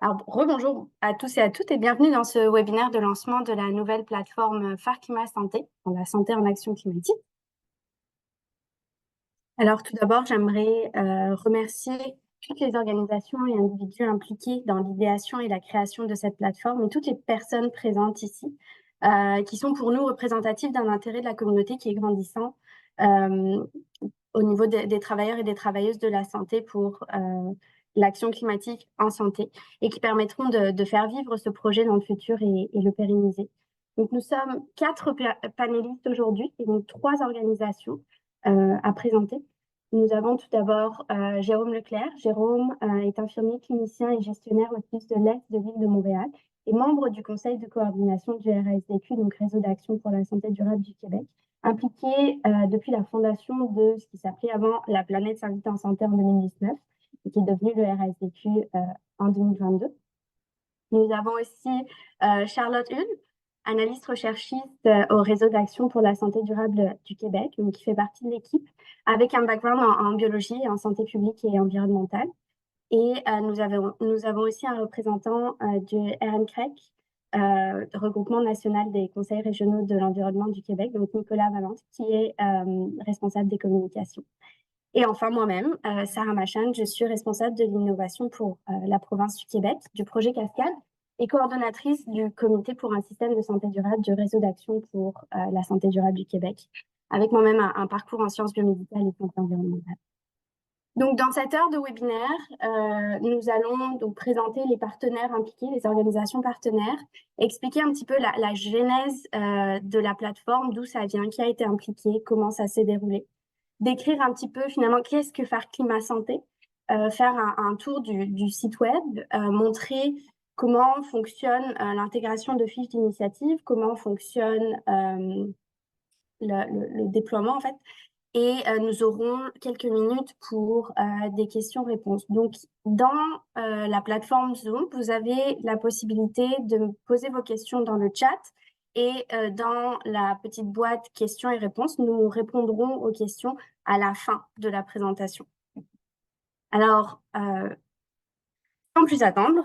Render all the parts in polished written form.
Alors, rebonjour à tous et à toutes et bienvenue dans ce webinaire de lancement de la nouvelle plateforme Phare Climat Santé, pour la santé en action climatique. Alors, tout d'abord, j'aimerais remercier toutes les organisations et individus impliqués dans l'idéation et la création de cette plateforme et toutes les personnes présentes ici, qui sont pour nous représentatives d'un intérêt de la communauté qui est grandissant au niveau des travailleurs et des travailleuses de la santé pour l'action climatique en santé et qui permettront de faire vivre ce projet dans le futur et le pérenniser. Donc, nous sommes 4 panélistes aujourd'hui et donc 3 organisations à présenter. Nous avons tout d'abord Jérôme Leclerc. Jérôme est infirmier clinicien et gestionnaire au CIUS de l'Est de l'île de Montréal et membre du conseil de coordination du RASDQ, donc Réseau d'action pour la santé durable du Québec, impliqué depuis la fondation de ce qui s'appelait avant la Planète S'invite en santé en 2019 et qui est devenu le RASDQ en 2022. Nous avons aussi Charlotte Hull, analyste recherchiste au Réseau d'action pour la santé durable du Québec, donc qui fait partie de l'équipe, avec un background en biologie, en santé publique et environnementale. Et nous avons aussi un représentant du RNCREC, Regroupement national des conseils régionaux de l'environnement du Québec, donc Nicolas Valente, qui est responsable des communications. Et enfin, moi-même, Sarah Machan, je suis responsable de l'innovation pour la province du Québec, du projet Cascade, et coordonnatrice du comité pour un système de santé durable du réseau d'action pour la santé durable du Québec, avec moi-même un parcours en sciences biomédicales et santé environnementale. Donc, dans cette heure de webinaire, nous allons donc présenter les partenaires impliqués, les organisations partenaires, expliquer un petit peu la genèse de la plateforme, d'où ça vient, qui a été impliqué, comment ça s'est déroulé, décrire un petit peu finalement qu'est-ce que Phare Climat Santé, faire un tour du site web, montrer comment fonctionne l'intégration de fiches d'initiative, comment fonctionne le déploiement en fait. Et nous aurons quelques minutes pour des questions-réponses. Donc, dans la plateforme Zoom, vous avez la possibilité de poser vos questions dans le chat et dans la petite boîte questions et réponses, nous répondrons aux questions à la fin de la présentation. Alors, sans plus attendre,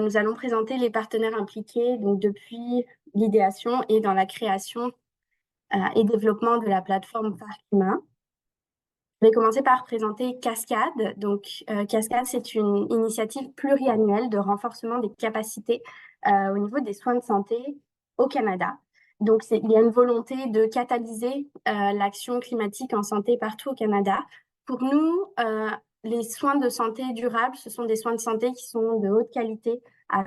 nous allons présenter les partenaires impliqués donc, depuis l'idéation et dans la création et développement de la plateforme Phare Climat. Je vais commencer par présenter Cascade. Donc, Cascade, c'est une initiative pluriannuelle de renforcement des capacités au niveau des soins de santé au Canada. Donc, il y a une volonté de catalyser l'action climatique en santé partout au Canada. Pour nous, les soins de santé durables, ce sont des soins de santé qui sont de haute qualité, à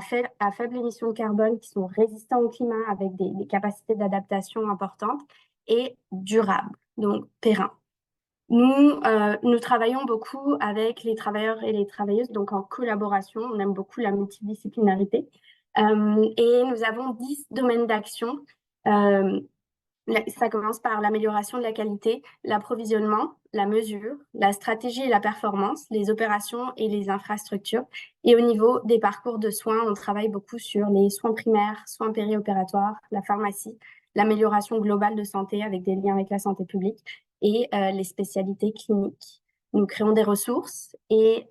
faible émission de carbone, qui sont résistants au climat avec des capacités d'adaptation importantes et durables, donc pérennes. Nous travaillons beaucoup avec les travailleurs et les travailleuses, donc en collaboration. On aime beaucoup la multidisciplinarité. Et nous avons 10 domaines d'action. Ça commence par l'amélioration de la qualité, l'approvisionnement, la mesure, la stratégie et la performance, les opérations et les infrastructures. Et au niveau des parcours de soins, on travaille beaucoup sur les soins primaires, soins périopératoires, la pharmacie, l'amélioration globale de santé avec des liens avec la santé publique et les spécialités cliniques. Nous créons des ressources et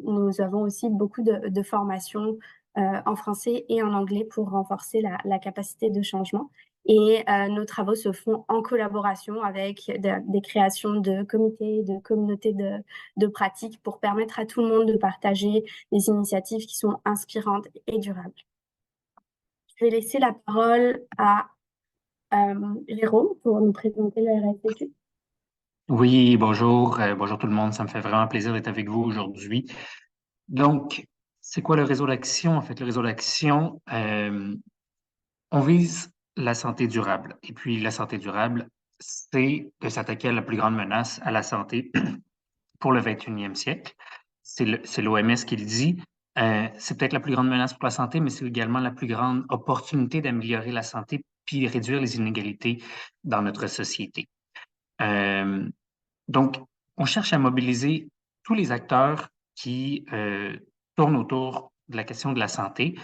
nous avons aussi beaucoup de formations en français et en anglais pour renforcer la capacité de changement. Et nos travaux se font en collaboration avec des créations de comités, de communautés de pratiques pour permettre à tout le monde de partager des initiatives qui sont inspirantes et durables. Je vais laisser la parole à Jérôme pour nous présenter le RSDQ. Oui, bonjour, bonjour tout le monde. Ça me fait vraiment plaisir d'être avec vous aujourd'hui. Donc, c'est quoi le réseau d'action? En fait, le réseau d'action, on vise la santé durable. Et puis, la santé durable, c'est de s'attaquer à la plus grande menace à la santé pour le 21e siècle. C'est l'OMS qui le dit. C'est peut-être la plus grande menace pour la santé, mais c'est également la plus grande opportunité d'améliorer la santé puis réduire les inégalités dans notre société. Donc, on cherche à mobiliser tous les acteurs qui tournent autour de la question de la santé.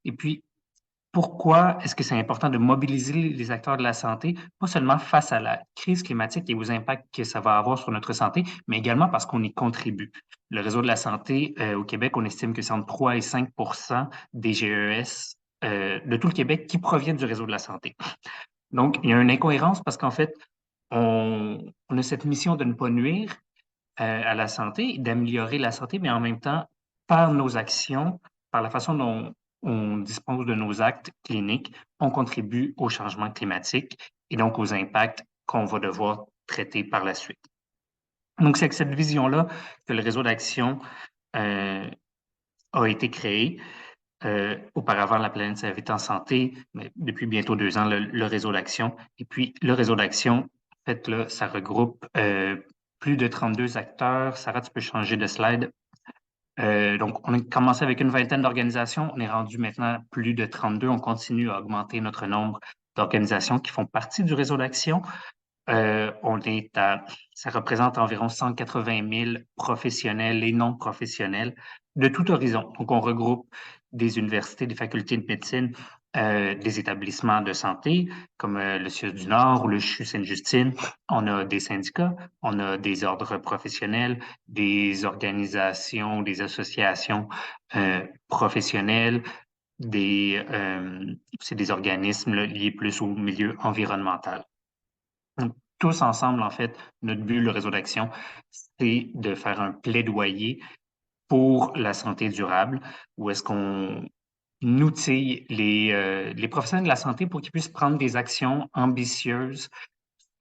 Et puis, pourquoi est-ce que c'est important de mobiliser les acteurs de la santé, pas seulement face à la crise climatique et aux impacts que ça va avoir sur notre santé, mais également parce qu'on y contribue. Le réseau de la santé au Québec, on estime que c'est entre 3 et 5 des GES de tout le Québec qui proviennent du réseau de la santé. Donc, il y a une incohérence parce qu'en fait, on a cette mission de ne pas nuire à la santé, d'améliorer la santé, mais en même temps, par nos actions, par la façon dont on dispose de nos actes cliniques, on contribue au changement climatique et donc aux impacts qu'on va devoir traiter par la suite. Donc, c'est avec cette vision-là que le réseau d'action euh, a été créé. Auparavant, la planète s'invite en santé, mais depuis bientôt 2 ans, le réseau d'action. Et puis, le réseau d'action, en fait, là, ça regroupe plus de 32 acteurs. Sarah, tu peux changer de slide. Donc, on a commencé avec une vingtaine d'organisations. On est rendu maintenant plus de 32. On continue à augmenter notre nombre d'organisations qui font partie du réseau d'action. Ça représente environ 180 000 professionnels et non professionnels de tout horizon. Donc, on regroupe des universités, des facultés de médecine, des établissements de santé comme le CIUS du Nord ou le CHU Sainte-Justine. On a des syndicats, on a des ordres professionnels, des organisations, des associations professionnelles, c'est des organismes là, liés plus au milieu environnemental. Donc, tous ensemble, en fait, notre but, le réseau d'action, c'est de faire un plaidoyer pour la santé durable, où est-ce qu'on outille les professionnels de la santé pour qu'ils puissent prendre des actions ambitieuses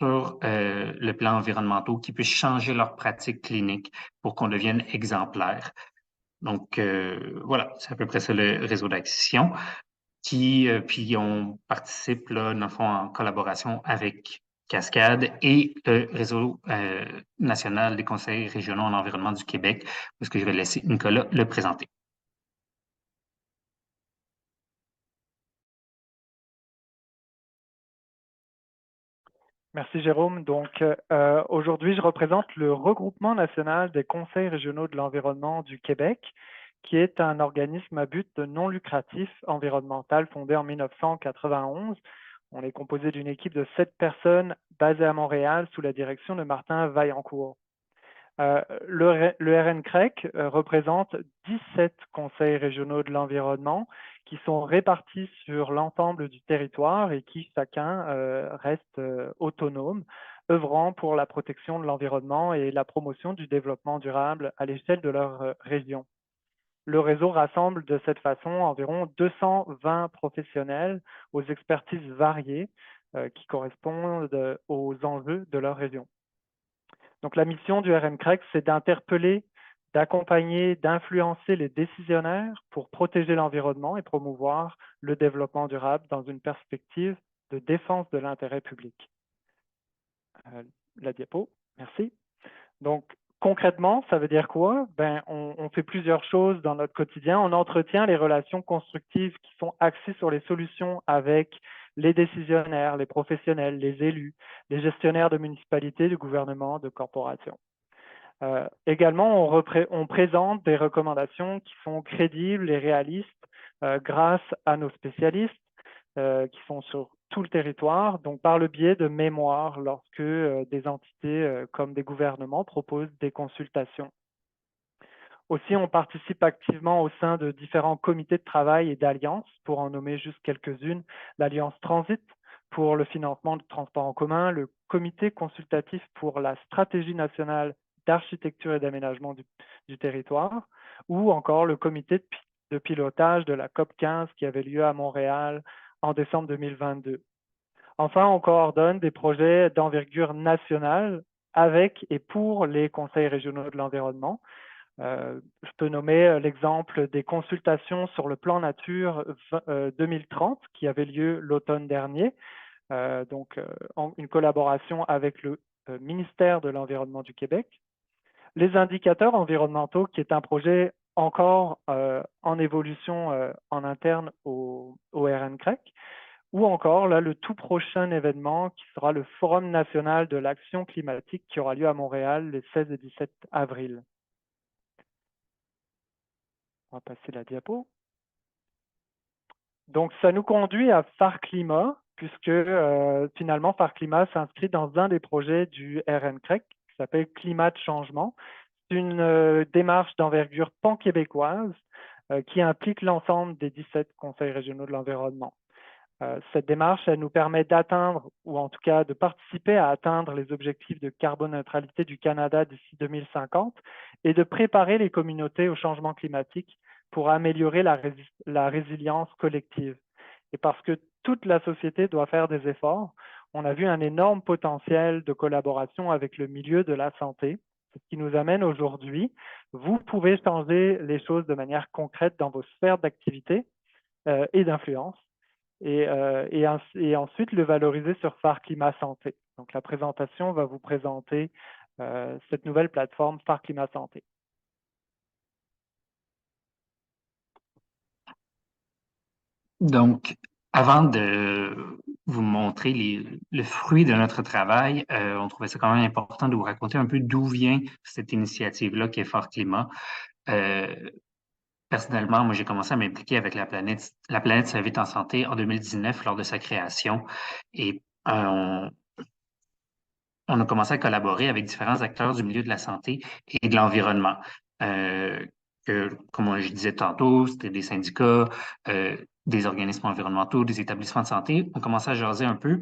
sur le plan environnemental, qui puissent changer leurs pratiques cliniques pour qu'on devienne exemplaire. Donc, voilà, c'est à peu près ça le réseau d'action puis on participe là, dans le fond, en collaboration avec Cascade et le réseau national des conseils régionaux en environnement du Québec, parce que je vais laisser Nicolas le présenter. Merci Jérôme. Donc aujourd'hui, je représente le regroupement national des conseils régionaux de l'environnement du Québec, qui est un organisme à but non lucratif environnemental fondé en 1991. On est composé d'une équipe de 7 personnes basées à Montréal sous la direction de Martin Vaillancourt. Le RNCREC représente 17 conseils régionaux de l'environnement qui sont répartis sur l'ensemble du territoire et qui chacun reste autonome, œuvrant pour la protection de l'environnement et la promotion du développement durable à l'échelle de leur région. Le réseau rassemble de cette façon environ 220 professionnels aux expertises variées qui correspondent aux enjeux de leur région. Donc, la mission du RMCREC, c'est d'interpeller, d'accompagner, d'influencer les décisionnaires pour protéger l'environnement et promouvoir le développement durable dans une perspective de défense de l'intérêt public. La diapo, merci. Donc, concrètement, ça veut dire quoi? On fait plusieurs choses dans notre quotidien. On entretient les relations constructives qui sont axées sur les solutions avec les décisionnaires, les professionnels, les élus, les gestionnaires de municipalités, de gouvernements, de corporations. Également, on présente des recommandations qui sont crédibles et réalistes grâce à nos spécialistes qui sont sur tout le territoire, donc par le biais de mémoires lorsque des entités comme des gouvernements proposent des consultations. Aussi, on participe activement au sein de différents comités de travail et d'alliances, pour en nommer juste quelques-unes, l'Alliance Transit pour le financement du transport en commun, le Comité consultatif pour la stratégie nationale d'architecture et d'aménagement du territoire, ou encore le comité de pilotage de la COP 15 qui avait lieu à Montréal en décembre 2022. Enfin, on coordonne des projets d'envergure nationale avec et pour les conseils régionaux de l'environnement. Je peux nommer l'exemple des consultations sur le plan nature 2030 qui avait lieu l'automne dernier, une collaboration avec le ministère de l'Environnement du Québec. Les indicateurs environnementaux, qui est un projet encore en évolution en interne au RNCREC, ou encore là, le tout prochain événement qui sera le Forum national de l'action climatique qui aura lieu à Montréal les 16 et 17 avril. On va passer la diapo. Donc, ça nous conduit à Phare Climat, puisque finalement, Phare Climat s'inscrit dans un des projets du RNCREC qui s'appelle Climat de changement. C'est une démarche d'envergure pan-québécoise qui implique l'ensemble des 17 conseils régionaux de l'environnement. Cette démarche, elle nous permet d'atteindre, ou en tout cas de participer à atteindre les objectifs de carboneutralité du Canada d'ici 2050 et de préparer les communautés au changement climatique pour améliorer la résilience collective. Et parce que toute la société doit faire des efforts, on a vu un énorme potentiel de collaboration avec le milieu de la santé, ce qui nous amène aujourd'hui. Vous pouvez changer les choses de manière concrète dans vos sphères d'activité et d'influence et ensuite le valoriser sur Phare Climat Santé. Donc, la présentation va vous présenter cette nouvelle plateforme Phare Climat Santé. Donc, avant de vous montrer le fruit de notre travail, on trouvait ça quand même important de vous raconter un peu d'où vient cette initiative-là qui est Fort Climat. Personnellement, moi, j'ai commencé à m'impliquer avec la planète Ça vite en santé en 2019 lors de sa création. Et on a commencé à collaborer avec différents acteurs du milieu de la santé et de l'environnement. Comme je disais tantôt, c'était des syndicats, des organismes environnementaux, des établissements de santé. On commençait à jaser un peu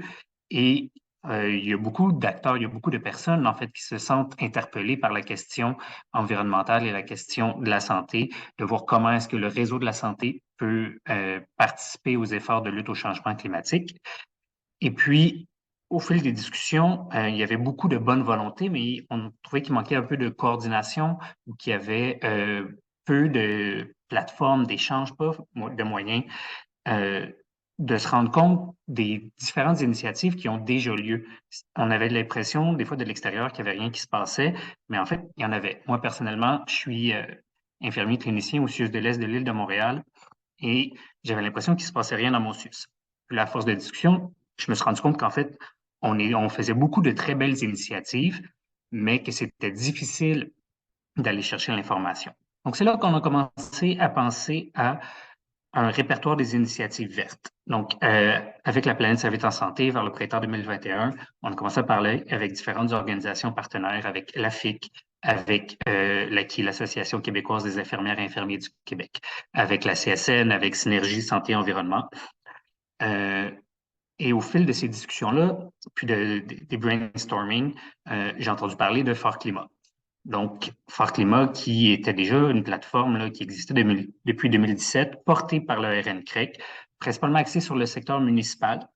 et il y a beaucoup d'acteurs, il y a beaucoup de personnes en fait qui se sentent interpellées par la question environnementale et la question de la santé, de voir comment est-ce que le réseau de la santé peut participer aux efforts de lutte au changement climatique. Et puis, au fil des discussions, il y avait beaucoup de bonne volonté, mais on trouvait qu'il manquait un peu de coordination ou qu'il y avait peu de plateformes d'échange, pas de moyens euh, de se rendre compte des différentes initiatives qui ont déjà lieu. On avait l'impression, des fois, de l'extérieur, qu'il n'y avait rien qui se passait, mais en fait, il y en avait. Moi, personnellement, je suis infirmier clinicien au CIUS de l'Est de l'île de Montréal et j'avais l'impression qu'il ne se passait rien dans mon CIUS. Puis, à force de discussion, je me suis rendu compte qu'en fait, on faisait beaucoup de très belles initiatives, mais que c'était difficile d'aller chercher l'information. Donc, c'est là qu'on a commencé à penser à un répertoire des initiatives vertes. Donc, avec la planète Ça va en santé, vers le printemps 2021, on a commencé à parler avec différentes organisations partenaires, avec l'AFIC, avec qui est l'Association québécoise des infirmières et infirmiers du Québec, avec la CSN, avec Synergie Santé Environnement. Et au fil de ces discussions-là, puis des brainstorming, j'ai entendu parler de Fort Climat. Donc, Fort Climat, qui était déjà une plateforme là, qui existait depuis 2017, portée par le RNCREC, principalement axée sur le secteur municipal.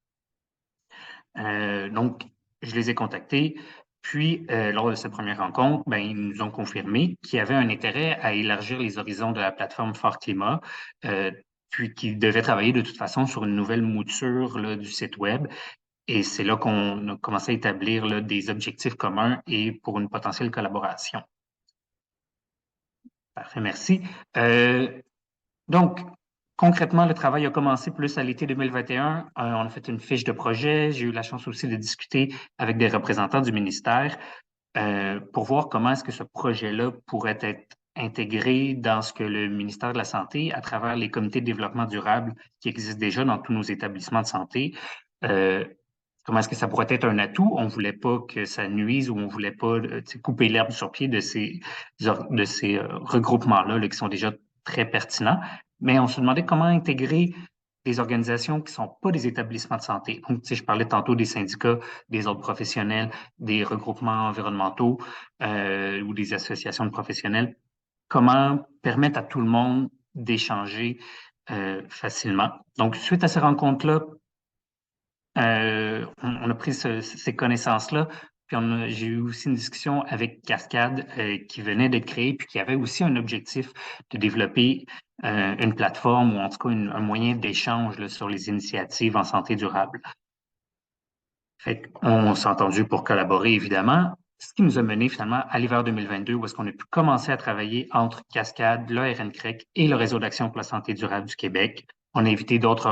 Donc, je les ai contactés. Puis, lors de cette première rencontre, ben, ils nous ont confirmé qu'il y avait un intérêt à élargir les horizons de la plateforme Fort Climat, puis qu'ils devaient travailler de toute façon sur une nouvelle mouture là, du site Web. Et c'est là qu'on a commencé à établir là, des objectifs communs et pour une potentielle collaboration. Parfait, merci. Donc, concrètement, le travail a commencé plus à l'été 2021. On a fait une fiche de projet. J'ai eu la chance aussi de discuter avec des représentants du ministère pour voir comment est-ce que ce projet-là pourrait être intégré dans ce que le ministère de la Santé, à travers les comités de développement durable qui existent déjà dans tous nos établissements de santé, comment est-ce que ça pourrait être un atout? On ne voulait pas que ça nuise ou on ne voulait pas couper l'herbe sur pied de ces regroupements-là là, qui sont déjà très pertinents. Mais on se demandait comment intégrer des organisations qui ne sont pas des établissements de santé. Donc, je parlais tantôt des syndicats, des ordres professionnels, des regroupements environnementaux ou des associations de professionnels. Comment permettre à tout le monde d'échanger facilement. Donc, suite à ces rencontres-là, on a pris ces connaissances-là, puis j'ai eu aussi une discussion avec Cascade qui venait d'être créée, puis qui avait aussi un objectif de développer une plateforme ou en tout cas un moyen d'échange sur les initiatives en santé durable. Fait qu'on s'est entendu pour collaborer, évidemment, ce qui nous a mené finalement à l'hiver 2022, où est-ce qu'on a pu commencer à travailler entre Cascade, le RNCREC et le Réseau d'action pour la santé durable du Québec. On a invité d'autres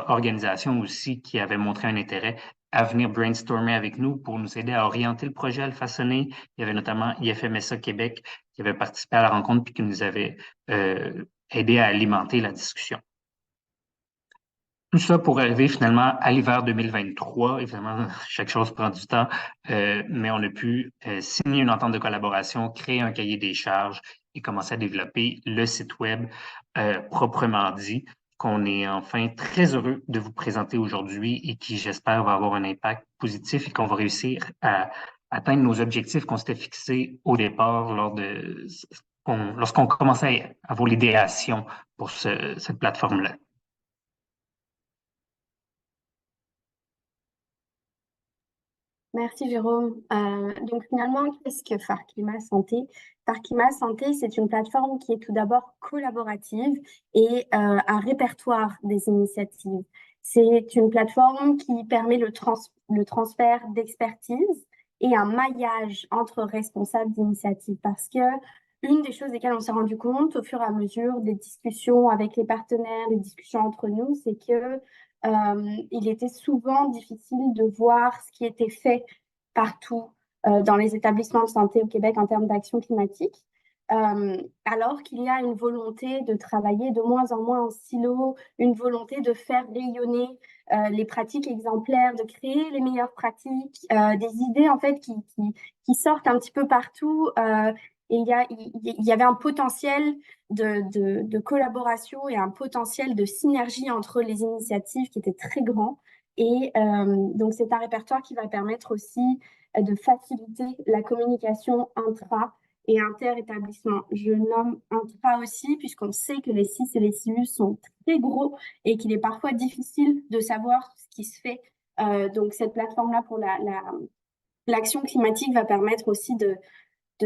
organisations aussi qui avaient montré un intérêt à venir brainstormer avec nous pour nous aider à orienter le projet, à le façonner. Il y avait notamment IFMSA Québec qui avait participé à la rencontre puis qui nous avait aidé à alimenter la discussion. Tout ça pour arriver finalement à l'hiver 2023. Évidemment, chaque chose prend du temps, mais on a pu signer une entente de collaboration, créer un cahier des charges et commencer à développer le site web proprement dit, qu'on est enfin très heureux de vous présenter aujourd'hui et qui, j'espère, va avoir un impact positif et qu'on va réussir à atteindre nos objectifs qu'on s'était fixés au départ lorsqu'on commençait à avoir l'idéation pour cette plateforme-là. Merci Jérôme. Donc finalement, qu'est-ce que Phare Climat Santé? Phare Climat Santé, c'est une plateforme qui est tout d'abord collaborative et un répertoire des initiatives. C'est une plateforme qui permet le transfert d'expertise et un maillage entre responsables d'initiatives parce que une des choses desquelles on s'est rendu compte au fur et à mesure des discussions avec les partenaires, des discussions entre nous, c'est que il était souvent difficile de voir ce qui était fait partout dans les établissements de santé au Québec en termes d'action climatique, alors qu'il y a une volonté de travailler de moins en moins en silo, une volonté de faire rayonner les pratiques exemplaires, de créer les meilleures pratiques, des idées en fait qui sortent un petit peu partout. Et il y avait un potentiel de collaboration et un potentiel de synergie entre les initiatives qui était très grand. Et donc, c'est un répertoire qui va permettre aussi de faciliter la communication intra et inter-établissement. Je nomme intra aussi, puisqu'on sait que les CIS et les CIUS sont très gros et qu'il est parfois difficile de savoir ce qui se fait. Donc, cette plateforme-là pour l'action climatique va permettre aussi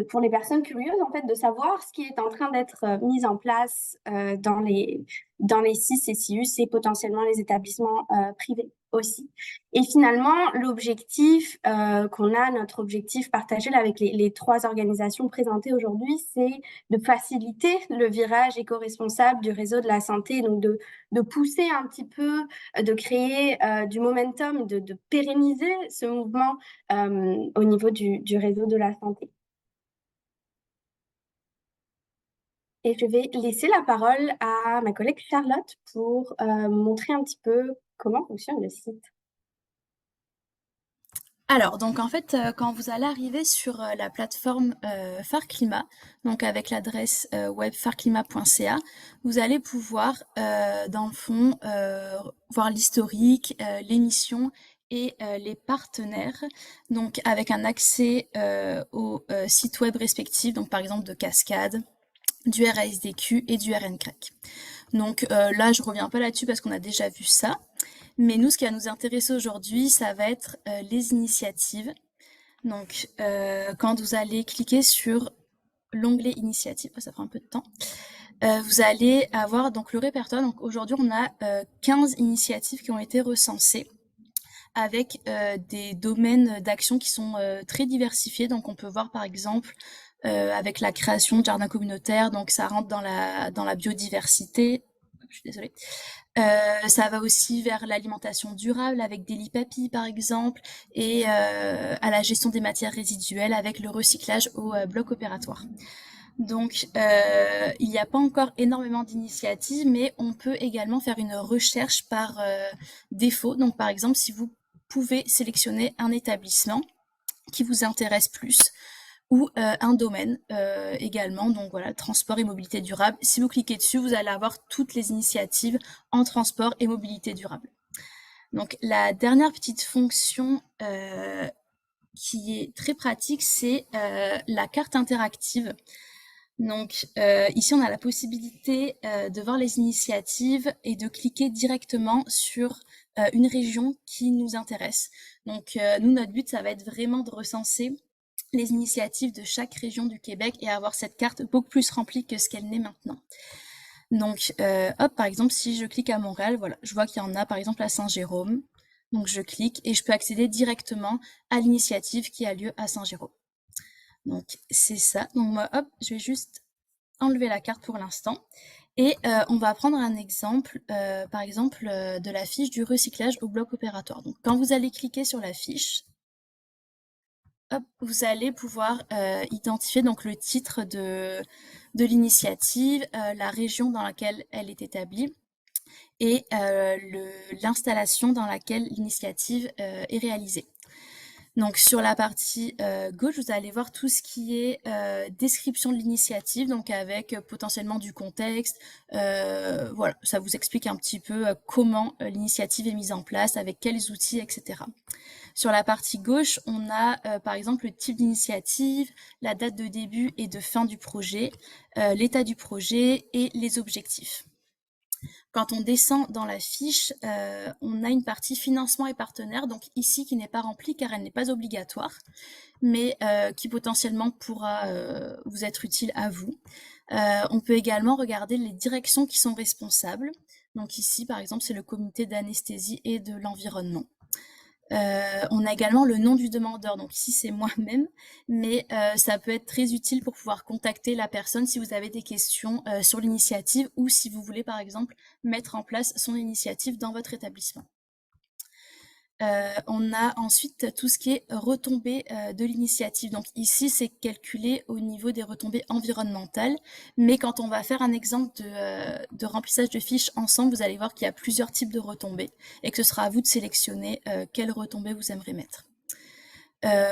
pour les personnes curieuses, en fait, de savoir ce qui est en train d'être mis en place dans les CIS et CIUS et potentiellement les établissements privés aussi. Et finalement, l'objectif qu'on a, notre objectif partagé là, avec les trois organisations présentées aujourd'hui, c'est de faciliter le virage éco-responsable du réseau de la santé, donc de pousser un petit peu, de créer du momentum, de pérenniser ce mouvement au niveau du réseau de la santé. Et je vais laisser la parole à ma collègue Charlotte pour montrer un petit peu comment fonctionne le site. Alors, donc en fait, quand vous allez arriver sur la plateforme Phare Climat, donc avec l'adresse web phareclimat.ca, vous allez pouvoir, dans le fond, voir l'historique, les missions et les partenaires, donc avec un accès aux sites web respectifs, donc par exemple de Cascade, du RASDQ et du RNCREC. Donc là, je reviens pas là-dessus parce qu'on a déjà vu ça. Mais nous, ce qui va nous intéresser aujourd'hui, ça va être les initiatives. Donc, quand vous allez cliquer sur l'onglet initiatives, ça prend un peu de temps, vous allez avoir donc le répertoire. Donc aujourd'hui, on a 15 initiatives qui ont été recensées avec des domaines d'action qui sont très diversifiés. Donc on peut voir par exemple avec la création de jardins communautaires, donc ça rentre dans la biodiversité. Je suis désolée. Ça va aussi vers l'alimentation durable avec Daily Papy par exemple, et à la gestion des matières résiduelles avec le recyclage au bloc opératoire. Donc, il n'y a pas encore énormément d'initiatives, mais on peut également faire une recherche par défaut. Donc, par exemple, si vous pouvez sélectionner un établissement qui vous intéresse plus, ou un domaine également, donc voilà, transport et mobilité durable. Si vous cliquez dessus, vous allez avoir toutes les initiatives en transport et mobilité durable. Donc la dernière petite fonction qui est très pratique, c'est la carte interactive. Donc ici, on a la possibilité de voir les initiatives et de cliquer directement sur une région qui nous intéresse. Donc nous, notre but, ça va être vraiment de recenser les initiatives de chaque région du Québec et avoir cette carte beaucoup plus remplie que ce qu'elle n'est maintenant. Donc, hop, par exemple, si je clique à Montréal, voilà, je vois qu'il y en a par exemple à Saint-Jérôme. Donc, je clique et je peux accéder directement à l'initiative qui a lieu à Saint-Jérôme. Donc, c'est ça. Donc, moi, hop, je vais juste enlever la carte pour l'instant. Et on va prendre un exemple, par exemple, de la fiche du recyclage au bloc opératoire. Donc, quand vous allez cliquer sur la fiche, hop, vous allez pouvoir identifier donc le titre de l'initiative, la région dans laquelle elle est établie. et l'installation dans laquelle l'initiative est réalisée. Donc sur la partie gauche, vous allez voir tout ce qui est description de l'initiative, donc avec potentiellement du contexte. Voilà, ça vous explique un petit peu comment l'initiative est mise en place, avec quels outils, etc. Sur la partie gauche, on a par exemple le type d'initiative, la date de début et de fin du projet, l'état du projet et les objectifs. Quand on descend dans la fiche, on a une partie financement et partenaires, donc ici qui n'est pas remplie car elle n'est pas obligatoire, mais qui potentiellement pourra vous être utile à vous. On peut également regarder les directions qui sont responsables. Donc ici, par exemple, c'est le comité d'anesthésie et de l'environnement. On a également le nom du demandeur, donc ici c'est moi-même, mais ça peut être très utile pour pouvoir contacter la personne si vous avez des questions sur l'initiative ou si vous voulez par exemple mettre en place son initiative dans votre établissement. On a ensuite tout ce qui est retombées de l'initiative. Donc ici, c'est calculé au niveau des retombées environnementales. Mais quand on va faire un exemple de remplissage de fiches ensemble, vous allez voir qu'il y a plusieurs types de retombées et que ce sera à vous de sélectionner quelles retombées vous aimeriez mettre.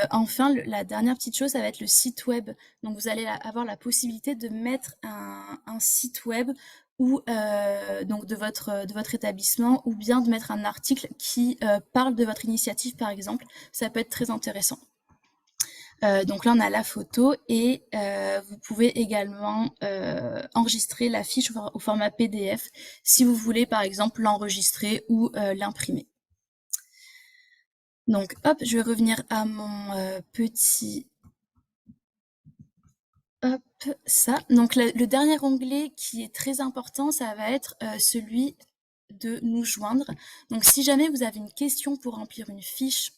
Enfin, la dernière petite chose, ça va être le site web. Donc vous allez avoir la possibilité de mettre un site web ou donc de votre établissement, ou bien de mettre un article qui parle de votre initiative, par exemple. Ça peut être très intéressant. Donc là, on a la photo et vous pouvez également enregistrer la fiche au format PDF si vous voulez, par exemple, l'enregistrer ou l'imprimer. Donc, hop, je vais revenir à mon petit... Hop, ça. Donc, le dernier onglet qui est très important, ça va être celui de nous joindre. Donc, si jamais vous avez une question pour remplir une fiche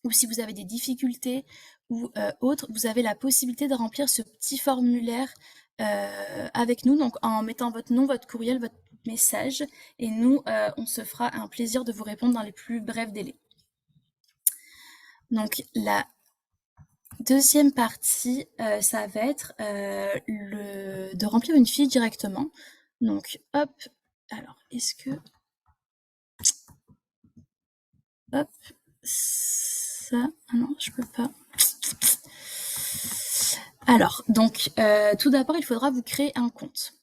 ou si vous avez des difficultés ou autres, vous avez la possibilité de remplir ce petit formulaire avec nous, donc en mettant votre nom, votre courriel, votre message, et nous, on se fera un plaisir de vous répondre dans les plus brefs délais. Donc, la deuxième partie, ça va être de remplir une fiche directement. Donc, hop, alors, est-ce que... Hop, ça... Ah non, je peux pas. Alors, donc, tout d'abord, il faudra vous créer un compte.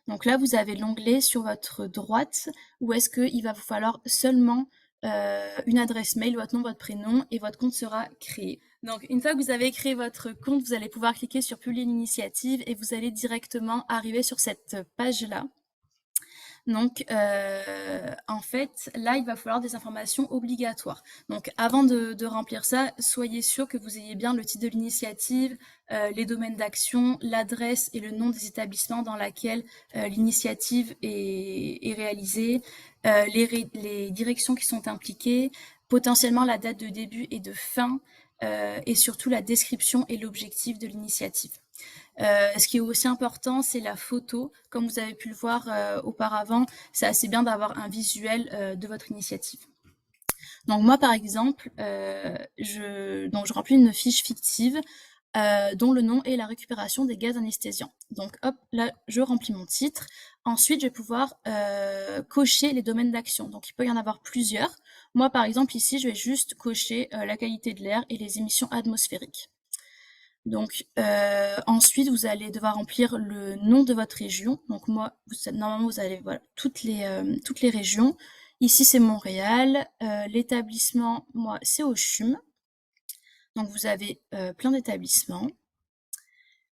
Donc là, vous avez l'onglet sur votre droite où est-ce qu'il va vous falloir seulement une adresse mail, votre nom, votre prénom, et votre compte sera créé. Donc, une fois que vous avez créé votre compte, vous allez pouvoir cliquer sur Publier l'initiative et vous allez directement arriver sur cette page-là. Donc, en fait, là, il va falloir des informations obligatoires. Donc, avant de remplir ça, soyez sûr que vous ayez bien le titre de l'initiative, les domaines d'action, l'adresse et le nom des établissements dans lesquels l'initiative est réalisée, les directions qui sont impliquées, potentiellement la date de début et de fin, et surtout la description et l'objectif de l'initiative. Ce qui est aussi important, c'est la photo. Comme vous avez pu le voir auparavant, c'est assez bien d'avoir un visuel de votre initiative. Donc moi, par exemple, je remplis une fiche fictive dont le nom est la récupération des gaz anesthésiants. Donc hop, là, je remplis mon titre. Ensuite, je vais pouvoir cocher les domaines d'action. Donc il peut y en avoir plusieurs. Moi, par exemple, ici, je vais juste cocher la qualité de l'air et les émissions atmosphériques. Donc ensuite, vous allez devoir remplir le nom de votre région. Donc moi, normalement, vous avez voilà, toutes les régions. Ici, c'est Montréal. L'établissement, moi, c'est au CHUM. Donc vous avez plein d'établissements.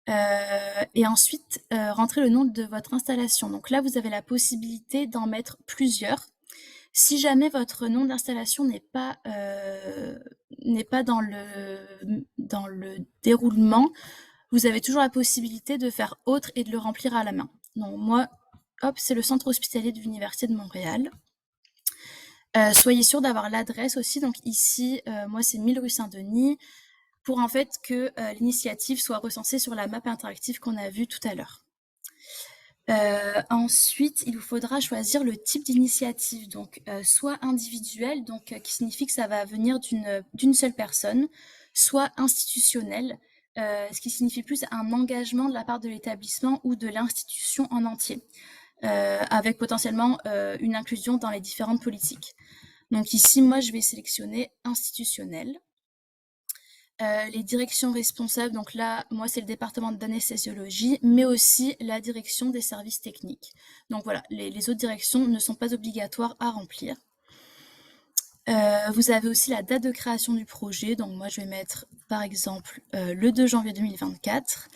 Et ensuite, rentrez le nom de votre installation. Donc là, vous avez la possibilité d'en mettre plusieurs. Si jamais votre nom d'installation n'est pas dans le déroulement, vous avez toujours la possibilité de faire autre et de le remplir à la main. Donc moi, hop, c'est le centre hospitalier de l'Université de Montréal. Soyez sûr d'avoir l'adresse aussi. Donc ici, moi, c'est 1000 rue Saint-Denis, pour en fait que l'initiative soit recensée sur la map interactive qu'on a vue tout à l'heure. Ensuite, il vous faudra choisir le type d'initiative, donc soit individuel, donc qui signifie que ça va venir d'une seule personne, soit institutionnel, ce qui signifie plus un engagement de la part de l'établissement ou de l'institution en entier. avec potentiellement une inclusion dans les différentes politiques. Donc ici, moi, je vais sélectionner institutionnel. Les directions responsables, donc là, moi, c'est le département d'anesthésiologie, mais aussi la direction des services techniques. Donc voilà, les autres directions ne sont pas obligatoires à remplir. Vous avez aussi la date de création du projet, donc moi, je vais mettre, par exemple, le 2 janvier 2024.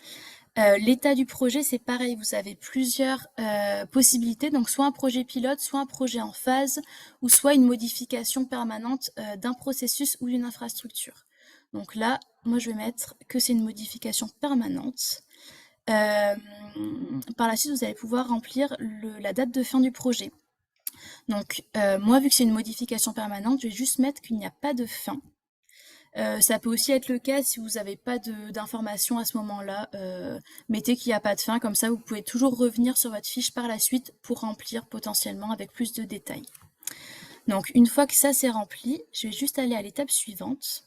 L'état du projet, c'est pareil, vous avez plusieurs possibilités, donc soit un projet pilote, soit un projet en phase, ou soit une modification permanente d'un processus ou d'une infrastructure. Donc là, moi je vais mettre que c'est une modification permanente. Par la suite, vous allez pouvoir remplir la date de fin du projet. Donc moi, vu que c'est une modification permanente, je vais juste mettre qu'il n'y a pas de fin. Ça peut aussi être le cas si vous n'avez pas d'informations à ce moment-là. Mettez qu'il n'y a pas de fin, comme ça vous pouvez toujours revenir sur votre fiche par la suite pour remplir potentiellement avec plus de détails. Donc une fois que ça c'est rempli, je vais juste aller à l'étape suivante.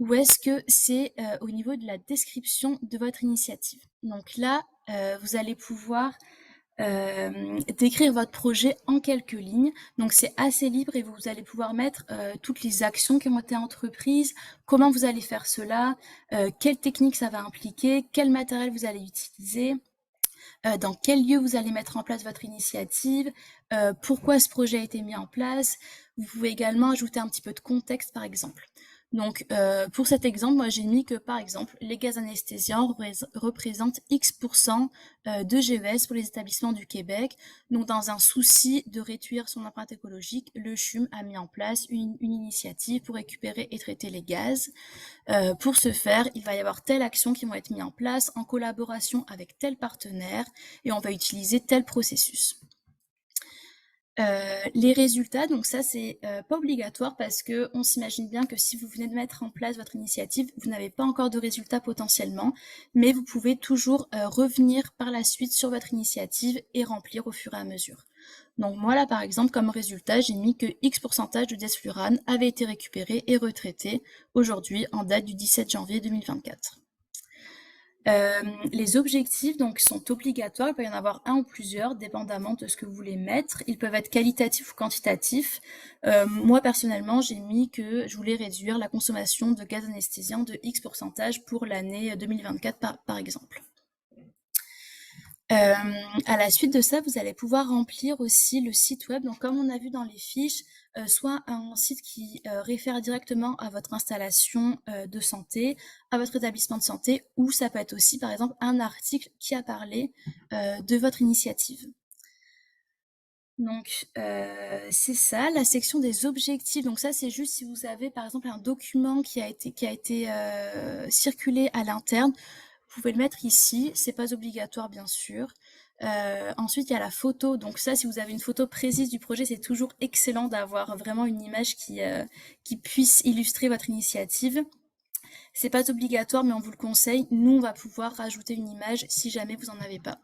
Où est-ce que c'est au niveau de la description de votre initiative. Donc là, vous allez pouvoir décrire votre projet en quelques lignes. Donc c'est assez libre et vous allez pouvoir mettre toutes les actions qui ont été entreprises, comment vous allez faire cela, quelle technique ça va impliquer, quel matériel vous allez utiliser, dans quel lieu vous allez mettre en place votre initiative, pourquoi ce projet a été mis en place. Vous pouvez également ajouter un petit peu de contexte par exemple. Donc, pour cet exemple, moi j'ai mis que par exemple, les gaz anesthésiants représentent X% de GES pour les établissements du Québec. Donc, dans un souci de réduire son empreinte écologique, le CHUM a mis en place une initiative pour récupérer et traiter les gaz. Pour ce faire, il va y avoir telle action qui vont être mises en place en collaboration avec tel partenaire et on va utiliser tel processus. Les résultats, donc ça c'est pas obligatoire parce que on s'imagine bien que si vous venez de mettre en place votre initiative, vous n'avez pas encore de résultats potentiellement, mais vous pouvez toujours revenir par la suite sur votre initiative et remplir au fur et à mesure. Donc moi là par exemple comme résultat j'ai mis que X pourcentage de desflurane avait été récupéré et retraité aujourd'hui en date du 17 janvier 2024. Les objectifs donc sont obligatoires, il peut y en avoir un ou plusieurs, dépendamment de ce que vous voulez mettre. Ils peuvent être qualitatifs ou quantitatifs. Moi personnellement, j'ai mis que je voulais réduire la consommation de gaz anesthésien de X pourcentage pour l'année 2024 par exemple. À la suite de ça, vous allez pouvoir remplir aussi le site web. Donc, comme on a vu dans les fiches, soit un site qui réfère directement à votre installation de santé, à votre établissement de santé, ou ça peut être aussi, par exemple, un article qui a parlé de votre initiative. Donc, c'est ça, la section des objectifs. Donc ça, c'est juste si vous avez, par exemple, un document qui a été circulé à l'interne, vous pouvez le mettre ici, c'est pas obligatoire bien sûr. Ensuite, il y a la photo. Donc ça, si vous avez une photo précise du projet, c'est toujours excellent d'avoir vraiment une image qui puisse illustrer votre initiative. C'est pas obligatoire, mais on vous le conseille. Nous, on va pouvoir rajouter une image si jamais vous en avez pas.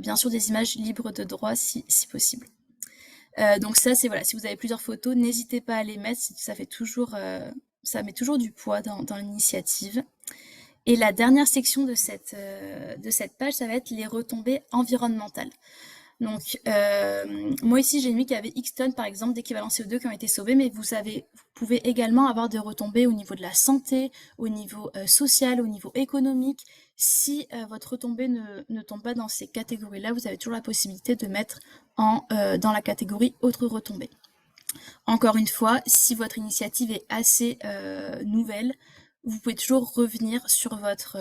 Bien sûr, des images libres de droit si possible. Donc ça, c'est voilà. Si vous avez plusieurs photos, n'hésitez pas à les mettre. Ça fait toujours, ça met toujours du poids dans l'initiative. Et la dernière section de cette page, ça va être les retombées environnementales. Donc, moi ici, j'ai mis qu'il y avait X tonnes, par exemple, d'équivalent CO2 qui ont été sauvés, mais vous pouvez également avoir des retombées au niveau de la santé, au niveau social, au niveau économique. Si votre retombée ne tombe pas dans ces catégories-là, vous avez toujours la possibilité de mettre dans la catégorie autres retombées. Encore une fois, si votre initiative est assez nouvelle, vous pouvez toujours revenir sur votre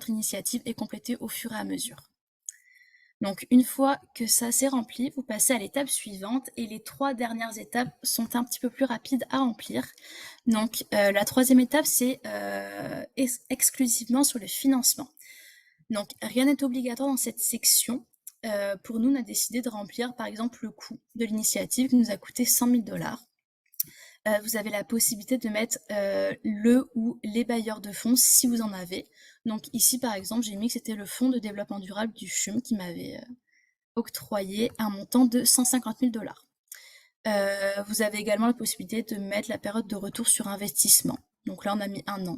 initiative et compléter au fur et à mesure. Donc, une fois que ça s'est rempli, vous passez à l'étape suivante et les 3 dernières étapes sont un petit peu plus rapides à remplir. Donc, la 3e étape, c'est exclusivement sur le financement. Donc, rien n'est obligatoire dans cette section. Pour nous, on a décidé de remplir, par exemple, le coût de l'initiative qui nous a coûté 100 000 $. Vous avez la possibilité de mettre le ou les bailleurs de fonds si vous en avez. Donc ici, par exemple, j'ai mis que c'était le Fonds de développement durable du CHUM qui m'avait octroyé un montant de 150 000 $. Vous avez également la possibilité de mettre la période de retour sur investissement. Donc là, on a mis 1 an.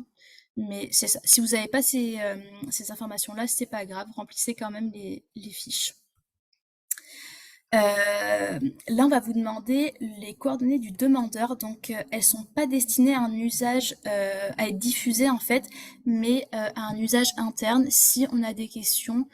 Mais c'est ça. Si vous n'avez pas ces informations-là, c'est pas grave, remplissez quand même les fiches. Là, on va vous demander les coordonnées du demandeur. Donc, elles sont pas destinées à un usage, à être diffusées en fait, mais à un usage interne si on a des questions,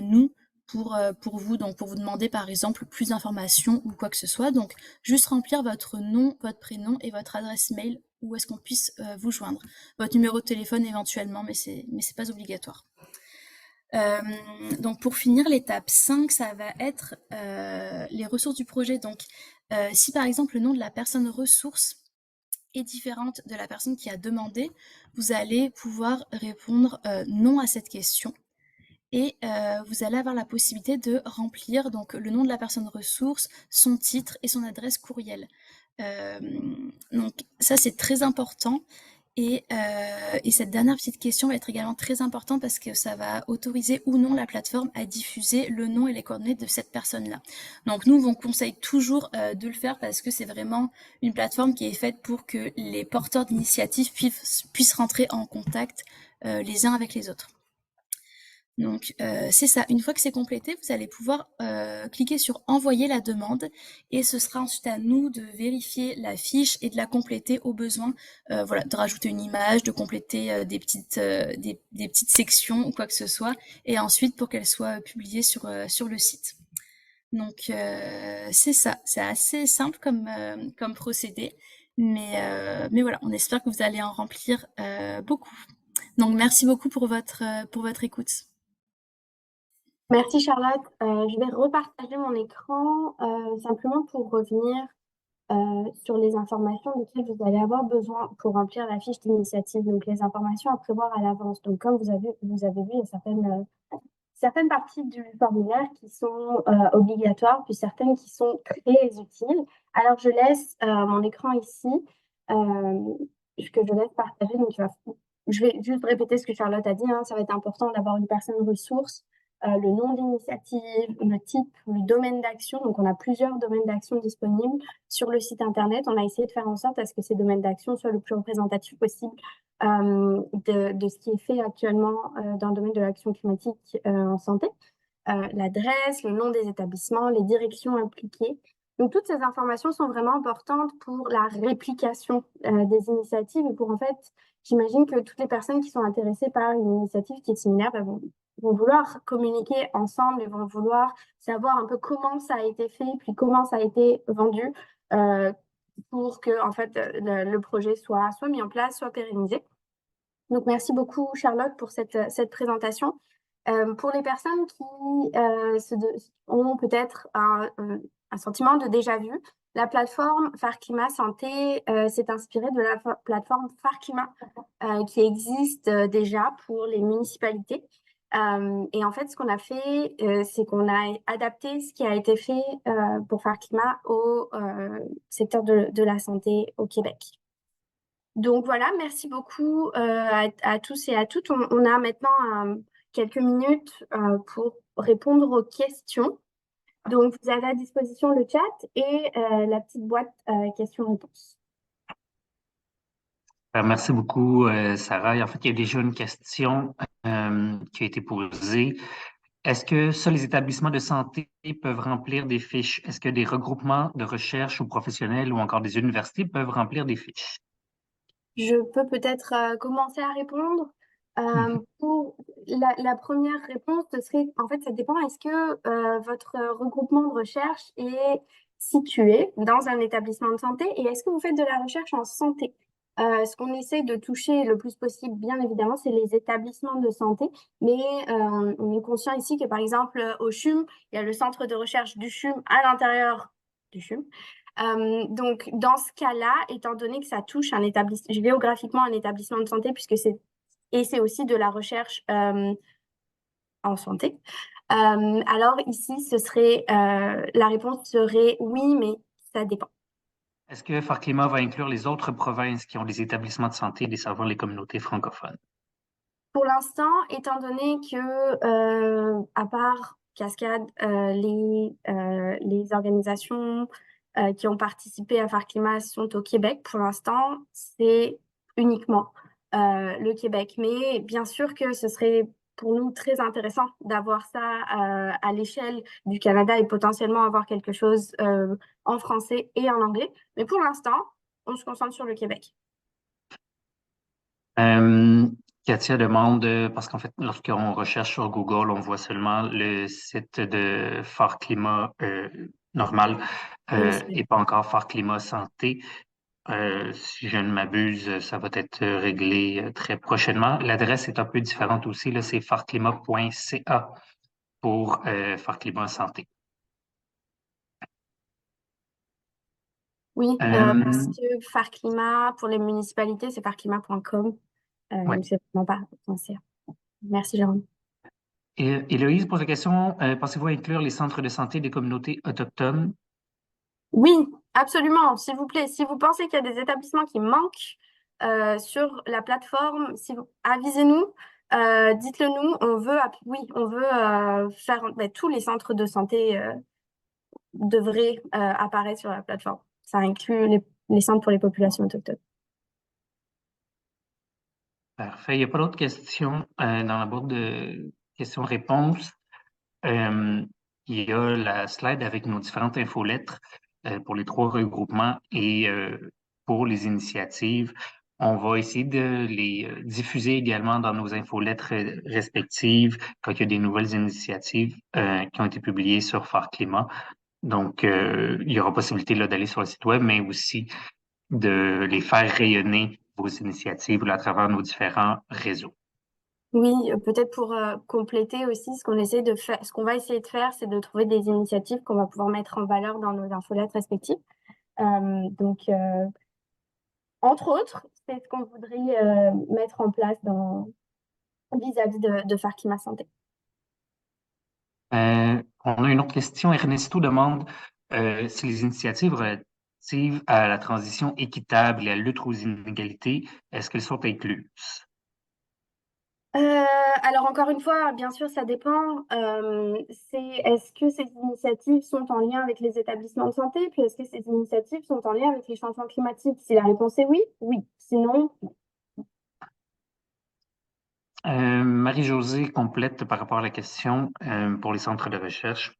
nous, pour vous, donc pour vous demander par exemple plus d'informations ou quoi que ce soit. Donc, juste remplir votre nom, votre prénom et votre adresse mail où est-ce qu'on puisse vous joindre. Votre numéro de téléphone éventuellement, mais c'est pas obligatoire. Donc pour finir, l'étape 5, ça va être les ressources du projet. Donc si par exemple le nom de la personne ressource est différente de la personne qui a demandé, vous allez pouvoir répondre non à cette question. Et vous allez avoir la possibilité de remplir donc le nom de la personne ressource, son titre et son adresse courriel. Donc ça c'est très important. Et cette dernière petite question va être également très importante parce que ça va autoriser ou non la plateforme à diffuser le nom et les coordonnées de cette personne-là. Donc nous, on conseille toujours de le faire parce que c'est vraiment une plateforme qui est faite pour que les porteurs d'initiatives puissent rentrer en contact les uns avec les autres. Donc c'est ça, une fois que c'est complété, vous allez pouvoir cliquer sur envoyer la demande et ce sera ensuite à nous de vérifier la fiche et de la compléter au besoin, voilà, de rajouter une image, de compléter des petites sections ou quoi que ce soit et ensuite pour qu'elle soit publiée sur le site. Donc c'est ça, c'est assez simple comme procédé, mais voilà, on espère que vous allez en remplir beaucoup. Donc merci beaucoup pour votre écoute. Merci Charlotte. Je vais repartager mon écran simplement pour revenir sur les informations desquelles vous allez avoir besoin pour remplir la fiche d'initiative. Donc les informations à prévoir à l'avance. Donc comme vous avez vu, il y a certaines parties du formulaire qui sont obligatoires, puis certaines qui sont très utiles. Alors je laisse mon écran ici, que je laisse partager. Donc je vais juste répéter ce que Charlotte a dit. Ça va être important d'avoir une personne ressource, le nom d'initiative, le type, le domaine d'action. Donc, on a plusieurs domaines d'action disponibles sur le site Internet. On a essayé de faire en sorte à ce que ces domaines d'action soient le plus représentatifs possible de ce qui est fait actuellement dans le domaine de l'action climatique en santé. L'adresse, le nom des établissements, les directions impliquées. Donc, toutes ces informations sont vraiment importantes pour la réplication des initiatives et pour, en fait, j'imagine que toutes les personnes qui sont intéressées par une initiative qui est similaire vont vouloir communiquer ensemble et vont vouloir savoir un peu comment ça a été fait, puis comment ça a été vendu pour que en fait, le projet soit mis en place, soit pérennisé. Donc, merci beaucoup, Charlotte, pour cette présentation. Pour les personnes qui ont peut-être un sentiment de déjà-vu, la plateforme Phare Climat Santé s'est inspirée de la plateforme Phare Climat qui existe déjà pour les municipalités. Et en fait, ce qu'on a fait, c'est qu'on a adapté ce qui a été fait pour Phare Climat au secteur de la santé au Québec. Donc voilà, merci beaucoup à tous et à toutes. On a maintenant quelques minutes pour répondre aux questions. Donc, vous avez à disposition le chat et la petite boîte questions-réponses. Merci beaucoup, Sarah. En fait, il y a déjà une question qui a été posée. Est-ce que seuls les établissements de santé peuvent remplir des fiches? Est-ce que des regroupements de recherche ou professionnels ou encore des universités peuvent remplir des fiches? Je peux peut-être commencer à répondre. Pour la première réponse, ce serait, en fait, ça dépend. Est-ce que votre regroupement de recherche est situé dans un établissement de santé et est-ce que vous faites de la recherche en santé? Ce qu'on essaie de toucher le plus possible, bien évidemment, c'est les établissements de santé, mais on est conscient ici que, par exemple, au CHUM, il y a le centre de recherche du CHUM à l'intérieur du CHUM. Donc, dans ce cas-là, étant donné que ça touche géographiquement un établissement de santé, c'est aussi de la recherche en santé, alors ici, la réponse serait oui, mais ça dépend. Est-ce que Phare Climat va inclure les autres provinces qui ont des établissements de santé et desservir les communautés francophones? Pour l'instant, étant donné que, à part Cascade, les organisations qui ont participé à Phare Climat sont au Québec, pour l'instant, c'est uniquement le Québec. Mais bien sûr que ce serait pour nous très intéressant d'avoir ça à l'échelle du Canada et potentiellement avoir quelque chose en français et en anglais. Mais pour l'instant, on se concentre sur le Québec. Katia demande, parce qu'en fait, lorsqu'on recherche sur Google, on voit seulement le site de Phare Climat normal et pas encore Phare Climat Santé. Si je ne m'abuse, ça va être réglé très prochainement. L'adresse est un peu différente aussi, là, c'est phareclimat.ca pour Phare Climat Santé. Oui, parce Euh, que Phare Climat, pour les municipalités, c'est phareclimat.com. ouais. C'est vraiment pas français. Merci, Jérôme. Et Héloïse pose la question, pensez-vous inclure les centres de santé des communautés autochtones? Oui, absolument, s'il vous plaît. Si vous pensez qu'il y a des établissements qui manquent sur la plateforme, avisez-nous, dites-le nous. On veut faire tous les centres de santé devraient apparaître sur la plateforme. Ça inclut les centres pour les populations autochtones. Parfait. Il n'y a pas d'autres questions dans la boîte de questions-réponses. Il y a la slide avec nos différentes infolettres pour les 3 regroupements et pour les initiatives. On va essayer de les diffuser également dans nos infolettres respectives quand il y a des nouvelles initiatives qui ont été publiées sur Phare Climat. Donc, il y aura possibilité là, d'aller sur le site web, mais aussi de les faire rayonner, vos initiatives là, à travers nos différents réseaux. Oui, peut-être pour compléter aussi, ce qu'on va essayer de faire, c'est de trouver des initiatives qu'on va pouvoir mettre en valeur dans nos infolettes respectives. Donc, entre autres, c'est ce qu'on voudrait mettre en place vis-à-vis de Phare Climat Santé. On a une autre question. Ernesto demande si les initiatives relatives à la transition équitable et à la lutte aux inégalités, est-ce qu'elles sont incluses? Alors encore une fois, bien sûr, ça dépend. Est-ce que ces initiatives sont en lien avec les établissements de santé? Puis est-ce que ces initiatives sont en lien avec les changements climatiques? Si la réponse est oui, oui. Sinon, Marie-Josée complète par rapport à la question pour les centres de recherche.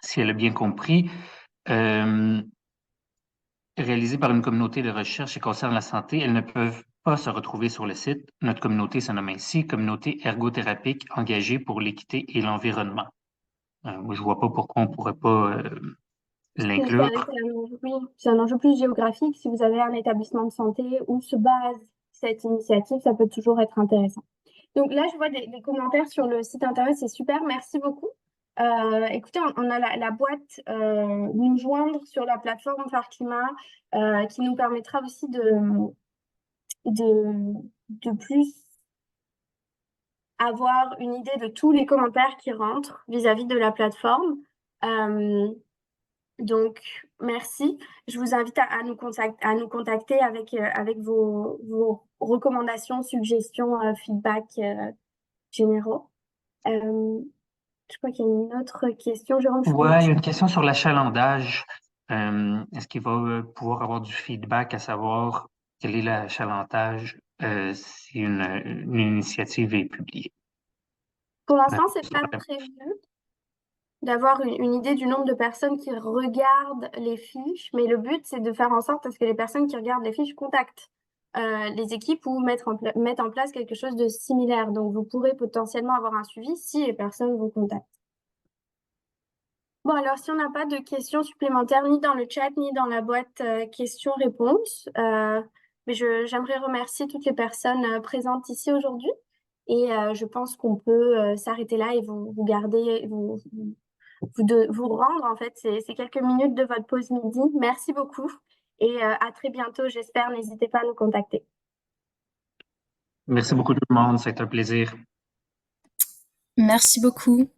Si elle a bien compris, réalisées par une communauté de recherche et concernent la santé, elles ne peuvent pas se retrouver sur le site. Notre communauté se nomme ainsi Communauté ergothérapique engagée pour l'équité et l'environnement. Moi, je vois pas pourquoi on pourrait pas l'inclure. oui, c'est un enjeu plus géographique. Si vous avez un établissement de santé où se base cette initiative, ça peut toujours être intéressant. Donc là, je vois des commentaires sur le site internet, c'est super, merci beaucoup. Écoutez, on a la boîte nous joindre sur la plateforme Phare Climat qui nous permettra aussi de plus avoir une idée de tous les commentaires qui rentrent vis-à-vis de la plateforme. Donc, merci. Je vous invite à nous contacter avec vos recommandations, suggestions, feedback généraux. Je crois qu'il y a une autre question, Jérôme. Ouais, il y a une question sur l'achalandage. Est-ce qu'il va pouvoir avoir du feedback à savoir quel est l'achalandage si une initiative est publiée? Pour l'instant, c'est pas prévu d'avoir une idée du nombre de personnes qui regardent les fiches, mais le but, c'est de faire en sorte à ce que les personnes qui regardent les fiches contactent les équipes ou mettent en place quelque chose de similaire. Donc, vous pourrez potentiellement avoir un suivi si les personnes vous contactent. Bon, alors, si on n'a pas de questions supplémentaires, ni dans le chat, ni dans la boîte questions-réponses, mais j'aimerais remercier toutes les personnes présentes ici aujourd'hui. Et je pense qu'on peut s'arrêter là et vous rendre, en fait, ces quelques minutes de votre pause midi. Merci beaucoup et à très bientôt, j'espère. N'hésitez pas à nous contacter. Merci beaucoup tout le monde, c'est un plaisir. Merci beaucoup.